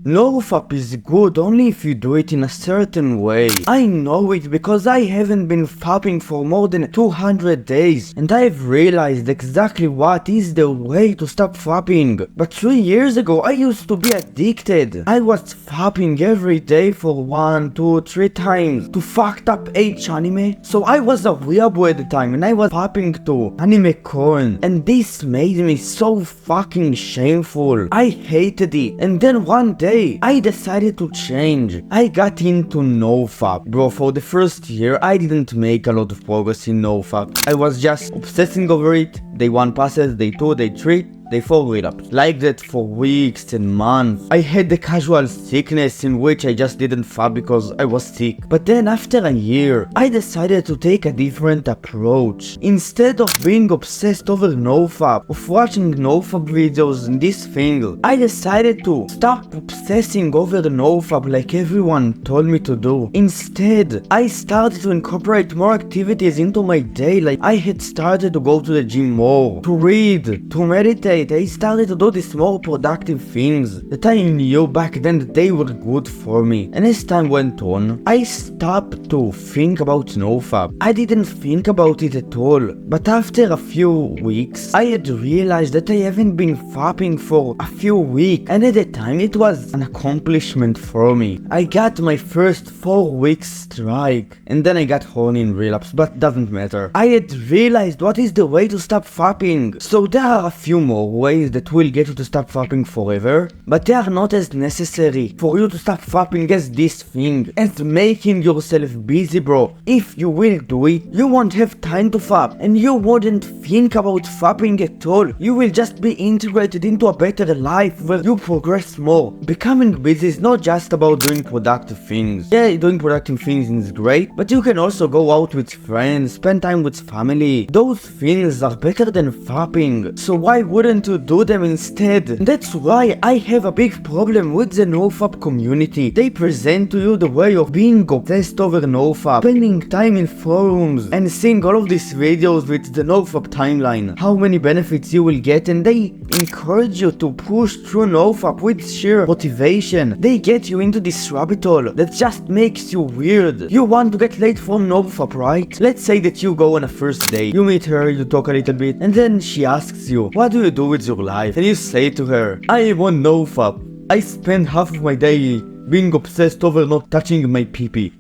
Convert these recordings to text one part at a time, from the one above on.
Nofap is good only if you do it in a certain way. I know it because I haven't been fapping for more than 200 days and I've realized exactly what is the way to stop fapping. But 3 years ago I used to be addicted. I was fapping every day for 1, 2, 3 times to fucked up H anime. So I was a weeaboo at the time and I was fapping to anime corn, and this made me so fucking shameful. I hated it, and then one day I decided to change. I got into Nofap. Bro, for the first year I didn't make a lot of progress in Nofap. I was just obsessing over it. Day 1 passes, day 2, day 3, day 4 relapse. Like that for weeks and months. I had the casual sickness in which I just didn't fap because I was sick. But then after a year, I decided to take a different approach. Instead of being obsessed over Nofap, of watching Nofap videos and this thing, I decided to stop obsessing over Nofap like everyone told me to do. Instead, I started to incorporate more activities into my day. Like I had started to go to the gym more, to read, to meditate. I started to do these more productive things that I knew back then that they were good for me. And as time went on, I stopped to think about Nofap. I didn't think about it at all. But after a few weeks, I had realized that I haven't been fapping for a few weeks, and at the time it was an accomplishment for me. I got my first 4-week strike, and then I got horny in relapse, but doesn't matter. I had realized what is the way to stop fapping. So there are a few more ways that will get you to stop fapping forever, but they are not as necessary for you to stop fapping as this thing, as making yourself busy, bro. If you will do it, you won't have time to fap, and you wouldn't think about fapping at all. You will just be integrated into a better life where you progress more. Becoming busy is not just about doing productive things. Yeah, doing productive things is great, but you can also go out with friends, spend time with family. Those things are better than fapping, so why wouldn't to do them instead? That's why I have a big problem with the Nofap community. They present to you the way of being obsessed over Nofap, spending time in forums and seeing all of these videos with the Nofap timeline, how many benefits you will get, and they encourage you to push through Nofap with sheer motivation. They get you into this rabbit hole that just makes you weird. You want to get laid from Nofap, right? Let's say that you go on a first date, you meet her, you talk a little bit, and then she asks you, what do you do with your life? And you say to her, I am on Nofap. I spend half of my day being obsessed over not touching my pee-pee.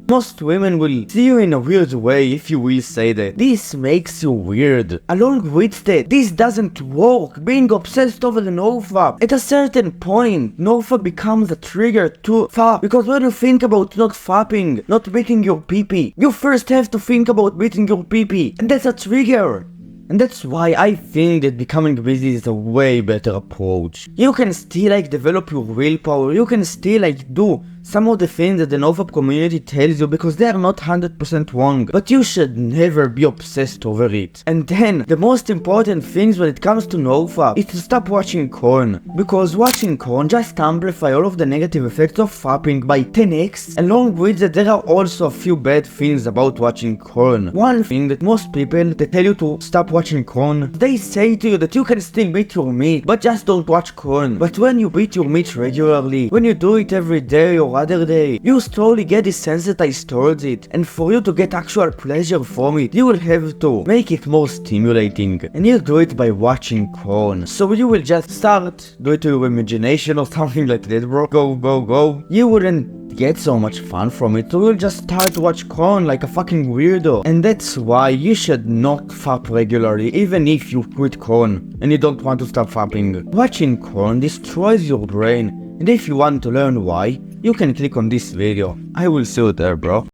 Most women will see you in a weird way if you will say that. This makes you weird. Along with that, this doesn't work. Being obsessed over the Nofap. At a certain point, Nofap becomes a trigger to fap. Because when you think about not fapping, not beating your pee-pee, you first have to think about beating your pee-pee. And that's a trigger. And that's why I think that becoming busy is a way better approach. You can still develop your willpower, you can still do some of the things that the Nofap community tells you because they are not 100% wrong, but you should never be obsessed over it. And then, the most important things when it comes to Nofap is to stop watching corn, because watching corn just amplify all of the negative effects of fapping by 10x. Along with that, there are also a few bad things about watching corn. One thing that most people that tell you to stop watching corn, they say to you that you can still beat your meat, but just don't watch corn. But when you beat your meat regularly, when you do it every day or other day, you slowly get desensitized towards it, and for you to get actual pleasure from it, you will have to make it more stimulating, and you do it by watching corn. So you will just start, do it to your imagination or something like that, bro. Go. You wouldn't get so much fun from it, so you'll just start to watch corn like a fucking weirdo. And that's why you should not fap regularly, even if you quit corn and you don't want to stop fapping. Watching corn destroys your brain, and if you want to learn why, you can click on this video. I will see you there, bro.